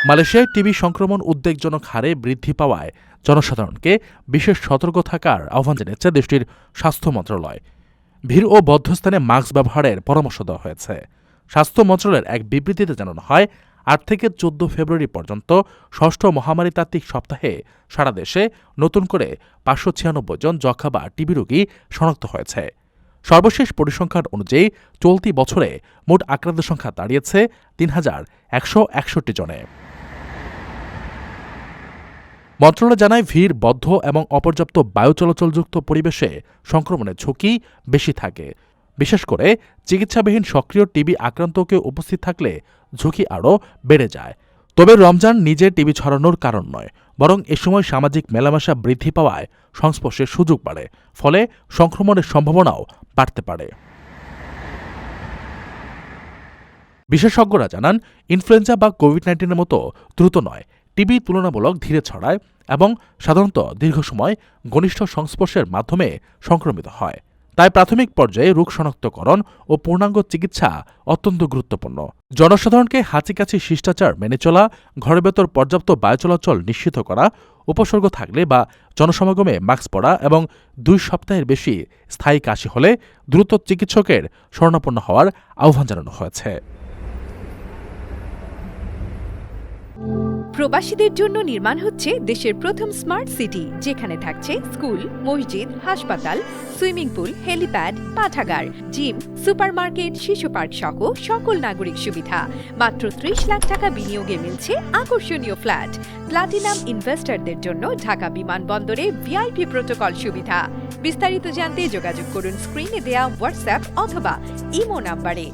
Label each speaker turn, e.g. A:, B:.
A: মালয়েশিয়ায় টিবি সংক্রমণ উদ্বেগজনক হারে বৃদ্ধি পাওয়ায় জনসাধারণকে বিশেষ সতর্ক থাকার আহ্বান জানিয়েছে দেশটির স্বাস্থ্য মন্ত্রণালয়। ভিড় ও বদ্ধস্থানে মাস্ক ব্যবহারের পরামর্শ দেওয়া হয়েছে। স্বাস্থ্য মন্ত্রণালয়ের এক বিবৃতিতে জানানো হয়, ৮ থেকে ১৪ ফেব্রুয়ারি পর্যন্ত ষষ্ঠ মহামারীতাত্ত্বিক সপ্তাহে সারা দেশে নতুন করে ৫৯৬ জন যক্ষ্মা বা টিবি রোগী শনাক্ত হয়েছে। সর্বশেষ পরিসংখ্যান অনুযায়ী চলতি বছরে মোট আক্রান্তের সংখ্যা দাঁড়িয়েছে ৩,১৬১ জনে। মন্ত্রণালয় জানায়, ভিড়, বদ্ধ এবং অপর্যাপ্ত বায়ু চলাচলযুক্ত পরিবেশে সংক্রমণের ঝুঁকি বেশি থাকে। বিশেষ করে চিকিৎসাবিহীন সক্রিয় টিবি আক্রান্ত কেউ উপস্থিত থাকলে ঝুঁকি আরও বেড়ে যায়। তবে রমজান নিজে টিবি ছড়ানোর কারণ নয়, বরং এ সময় সামাজিক মেলামেশা বৃদ্ধি পাওয়ায় সংস্পর্শের সুযোগ বাড়ে, ফলে সংক্রমণের সম্ভাবনাও বাড়তে পারে। বিশেষজ্ঞরা জানান, ইনফ্লুয়েঞ্জা বা কোভিড-১৯-এর মতো দ্রুত নয়, টিবি তুলনামূলক ধীরে ছড়ায় এবং সাধারণত দীর্ঘ সময় ঘনিষ্ঠ সংস্পর্শের মাধ্যমে সংক্রমিত হয়। তাই প্রাথমিক পর্যায়ে রোগ শনাক্তকরণ ও পূর্ণাঙ্গ চিকিৎসা অত্যন্ত গুরুত্বপূর্ণ। জনসাধারণকে হাঁচিকাছি শিষ্টাচার মেনে চলা, ঘরের ভেতর পর্যাপ্ত বায়ু চলাচল নিশ্চিত করা, উপসর্গ থাকলে বা জনসমাগমে মাস্ক পরা এবং ২ সপ্তাহের বেশি স্থায়ী কাশি হলে দ্রুত চিকিৎসকের শরণাপন্ন হওয়ার আহ্বান জানানো হয়েছে।
B: প্রবাসীদের জন্য নির্মাণ হচ্ছে দেশের প্রথম স্মার্ট সিটি, যেখানে থাকছে স্কুল, মসজিদ, হাসপাতাল, সুইমিং পুল, হেলিপ্যাড, পাঠাগার, জিম, সুপারমার্কেট, শিশু পার্ক সহ সকল নাগরিক সুবিধা। মাত্র ৩০ লাখ টাকা বিনিয়োগে মিলছে আকর্ষণীয় ফ্ল্যাট। প্লাটিনাম ইনভেস্টরদের জন্য ঢাকা বিমানবন্দরে ভিআইপি প্রোটোকল সুবিধা। বিস্তারিত জানতে যোগাযোগ করুন স্ক্রিনে দেয়া হোয়াটসঅ্যাপ অথবা ইমো নাম্বারে।